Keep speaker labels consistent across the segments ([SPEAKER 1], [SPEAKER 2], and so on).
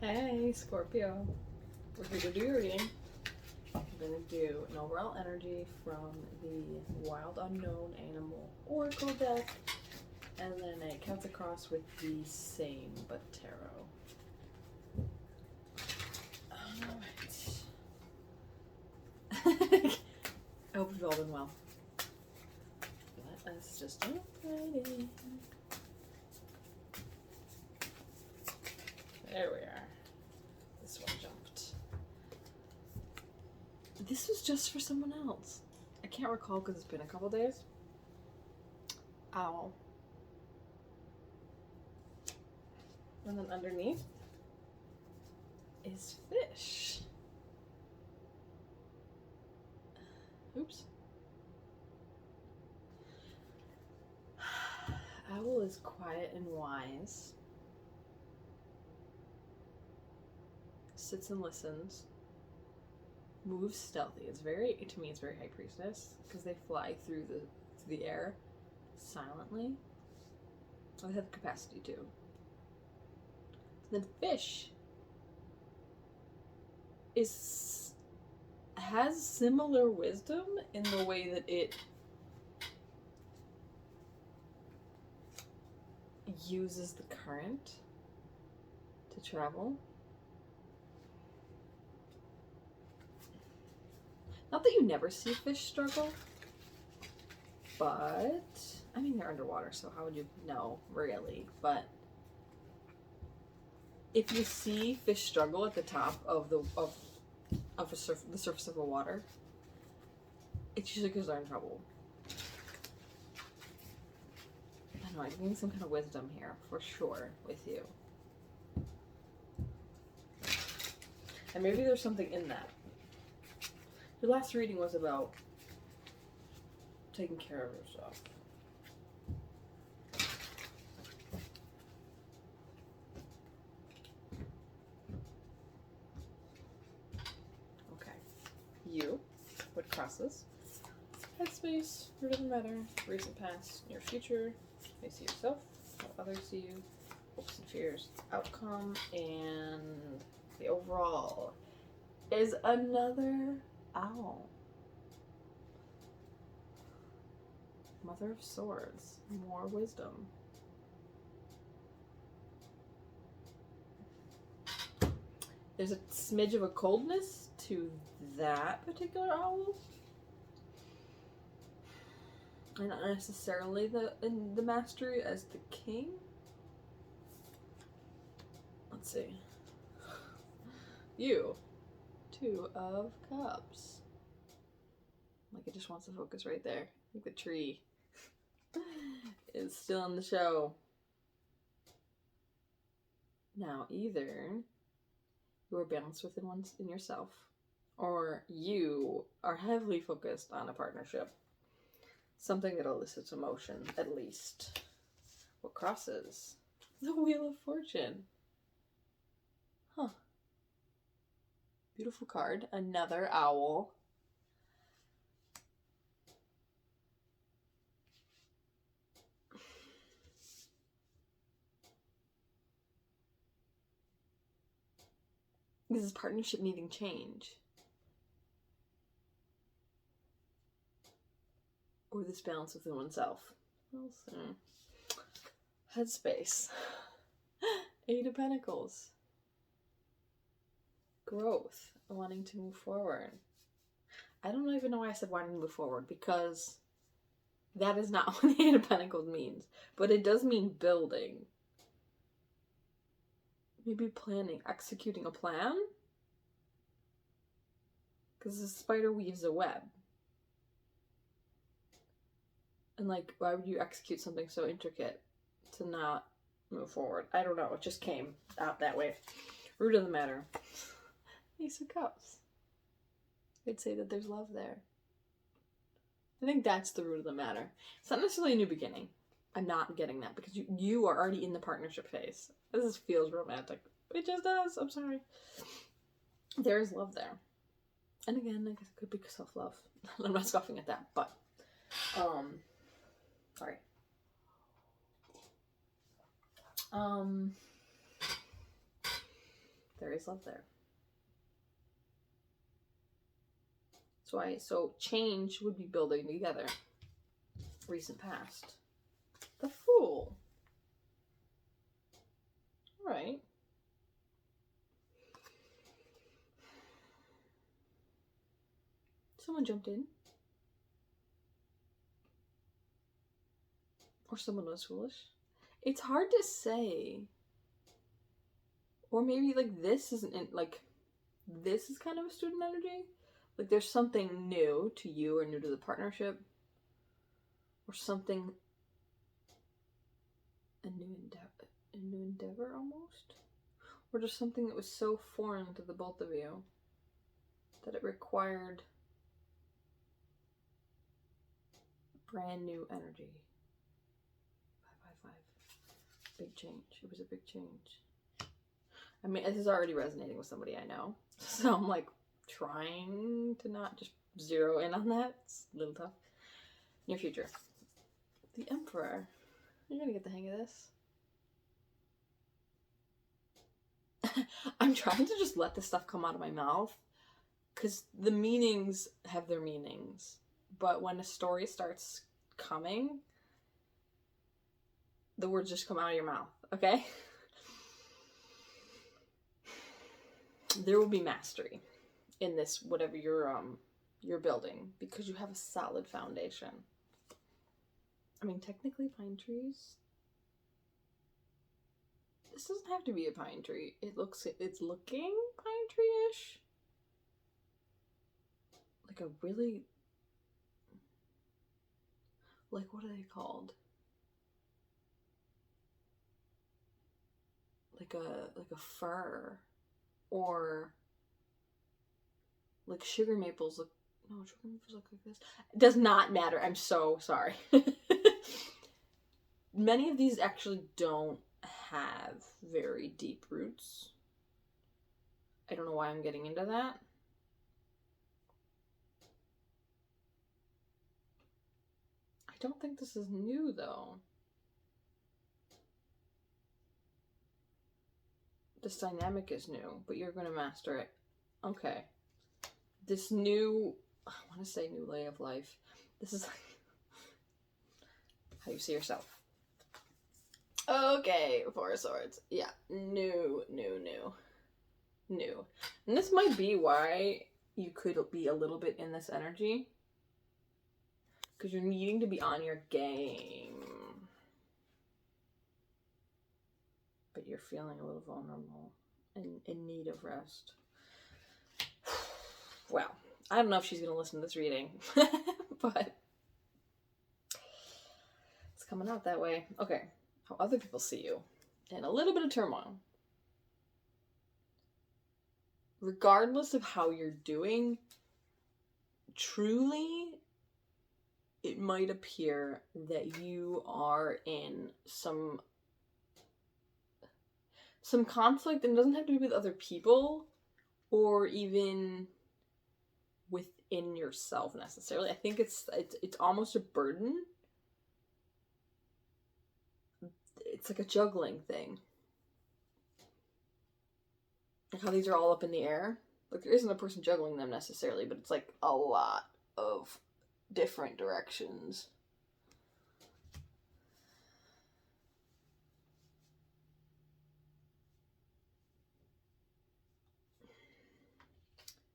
[SPEAKER 1] Hey, Scorpio. We're here to do your reading. I'm going to do an overall energy from the Wild Unknown Animal Oracle deck, and then it counts across with the same but tarot. Alright. I hope you've all been well. Let us just jump right in. There we are. This one jumped. This was just for someone else. I can't recall because it's been a couple days. Owl. And then underneath is fish. Oops. Owl is quiet and wise. Sits and listens. Moves stealthy. It's very, to me, it's very High Priestess because they fly through the air silently. They have the capacity to. Then fish has similar wisdom in the way that it uses the current to travel. Not that you never see fish struggle, but I mean, they're underwater, so how would you know, really? But if you see fish struggle at the top of the surface of the water, it's usually because they're in trouble. I don't know, I'm getting some kind of wisdom here, for sure, with you. And maybe there's something in that. Your last reading was about taking care of yourself. Okay. You, what crosses? Headspace, root of the matter, recent past, near future, may see yourself, how others see you, hopes and fears, outcome, and the overall is another owl. Mother of Swords, more wisdom. There's a smidge of a coldness to that particular owl. And not necessarily the mastery as the king. Let's see. You. 2 of Cups. Like it just wants to focus right there. Like the tree is still in the show. Now, either you are balanced within yourself, or you are heavily focused on a partnership. Something that elicits emotion, at least. What crosses? The Wheel of Fortune. Huh. Beautiful card. Another owl. This is partnership needing change. Or this balance within oneself. Also, headspace. 8 of Pentacles. Growth. Wanting to move forward. I don't even know why I said wanting to move forward, because that is not what the 8 of Pentacles means. But it does mean building. Maybe planning, executing a plan? Because the spider weaves a web. And like, why would you execute something so intricate to not move forward? I don't know, it just came out that way. Root of the matter. Ace of Cups. I'd say that there's love there. I think that's the root of the matter. It's not necessarily a new beginning. I'm not getting that, because you are already in the partnership phase. This feels romantic. It just does. I'm sorry. There is love there. And again, I guess it could be self-love. I'm not scoffing at that, but sorry. always lived there. So change would be building together. Recent past. The Fool. All right. Someone jumped in. Or someone was foolish. It's hard to say. Or maybe, like, this isn't, like, this is kind of a student energy. Like, there's something new to you or new to the partnership. Or something, a new endeavor almost? Or just something that was so foreign to the both of you that it required brand new energy. 555. Big change. It was a big change. I mean, this is already resonating with somebody I know. So I'm like trying to not just zero in on that. It's a little tough. Near future. The Emperor. You're gonna get the hang of this. I'm trying to just let this stuff come out of my mouth. Because the meanings have their meanings. But when a story starts coming, the words just come out of your mouth, okay? There will be mastery in this, whatever you're building, because you have a solid foundation. I mean, technically pine trees. This doesn't have to be a pine tree. It's looking pine tree-ish. Like a really, like, what are they called? Like a fir, or like sugar maples look. No, sugar maples look like this. It does not matter. I'm so sorry. Many of these actually don't have very deep roots. I don't know why I'm getting into that. I don't think this is new though. This dynamic is new, but you're going to master it. Okay. This new, I want to say new lay of life. This is how you see yourself. Okay, Four of Swords. Yeah, new. And this might be why you could be a little bit in this energy. Because you're needing to be on your game. But you're feeling a little vulnerable and in need of rest. Well, I don't know if she's going to listen to this reading, but it's coming out that way. Okay, how other people see you. And a little bit of turmoil. Regardless of how you're doing, truly, it might appear that you are in some conflict, and it doesn't have to be with other people or even within yourself necessarily. I think it's almost a burden. It's like a juggling thing. Like how these are all up in the air. Like there isn't a person juggling them necessarily, but it's like a lot of different directions.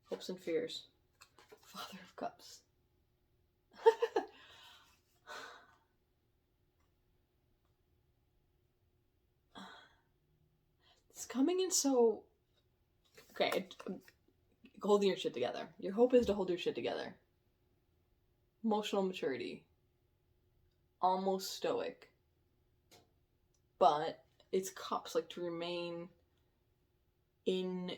[SPEAKER 1] Hopes and fears. Father of Cups. It's coming in so... Okay, holding your shit together. Your hope is to hold your shit together. Emotional maturity. Almost stoic. But it's cups, like to remain in...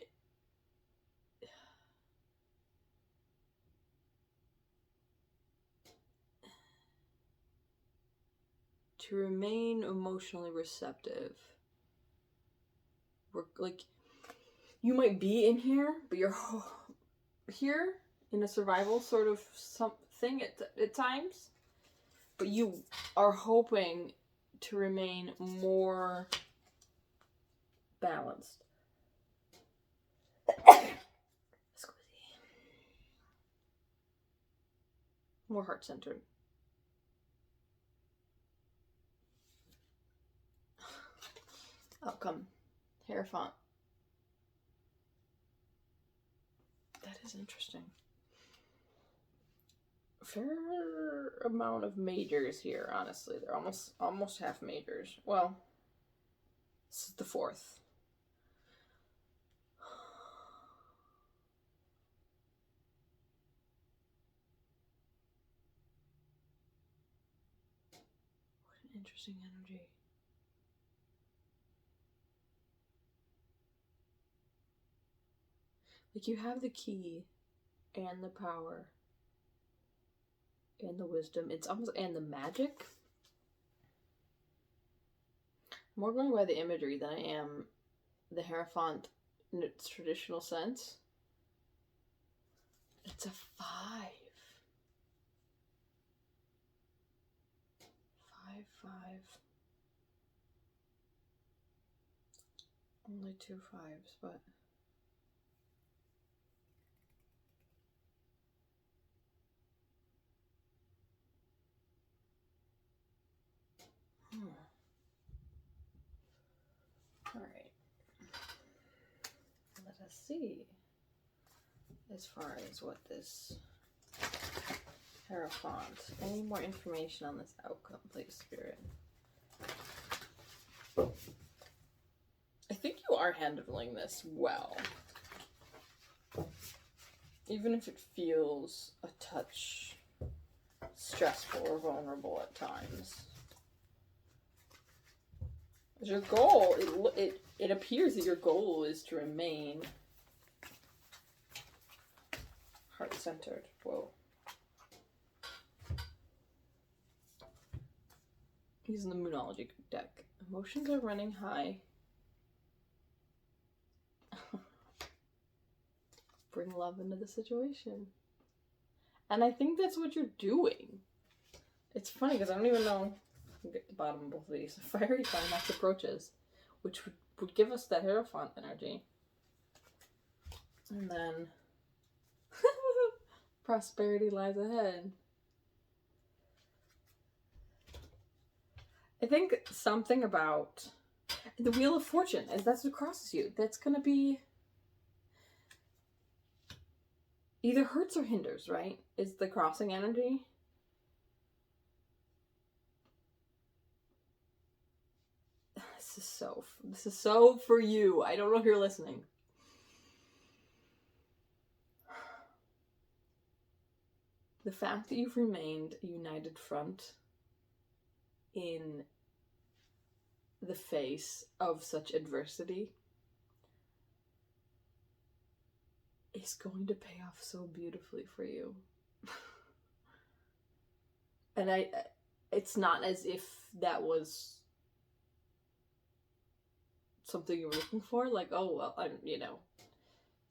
[SPEAKER 1] To remain emotionally receptive. We're like, you might be in here, but you're here in a survival sort of something at times. But you are hoping to remain more balanced. More heart-centered. Outcome. Hierophant. That is interesting. Fair amount of majors here, honestly. They're almost half majors. Well, this is the fourth. What an interesting energy. Like, you have the key and the power and the wisdom. It's almost, and the magic. I'm more going by the imagery than I am the Hierophant in its traditional sense. It's a 5. 5, 5. Only 2 5s, but... Alright. Let us see as far as what this Hierophant. Any more information on this outcome, please, Spirit? I think you are handling this well. Even if it feels a touch stressful or vulnerable at times. Your goal, it appears that your goal is to remain heart-centered. Whoa. Using the Moonology deck. Emotions are running high. Bring love into the situation. And I think that's what you're doing. It's funny because I don't even know. I'll get to the bottom of both of these. Fiery climax approaches, which would give us that Hierophant energy. And then prosperity lies ahead. I think something about the Wheel of Fortune, as that's what crosses you, that's going to be either hurts or hinders, right? Is the crossing energy. This is so for you. I don't know if you're listening. The fact that you've remained a united front in the face of such adversity is going to pay off so beautifully for you. And it's not as if that was something you were looking for, like, oh, well,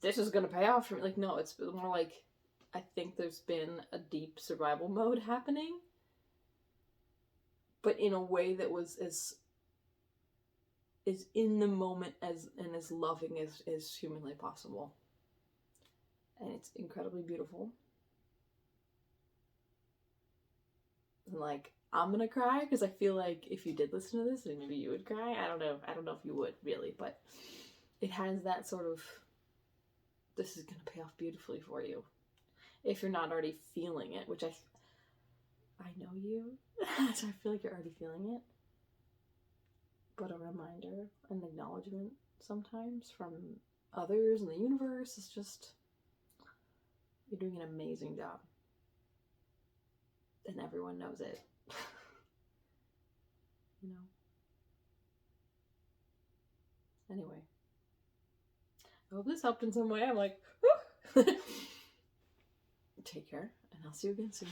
[SPEAKER 1] this is gonna pay off for me. Like, no, it's more like, I think there's been a deep survival mode happening, but in a way that was as in the moment and as loving as humanly possible. And it's incredibly beautiful. And, like, I'm gonna cry because I feel like if you did listen to this, then maybe you would cry. I don't know if you would, really, but it has that sort of, this is gonna pay off beautifully for you. If you're not already feeling it, which I know you, so I feel like you're already feeling it. But a reminder, an acknowledgement sometimes from others in the universe is just, you're doing an amazing job. And everyone knows it. You know? Anyway. I hope this helped in some way. I'm like, whew. Take care, and I'll see you again soon.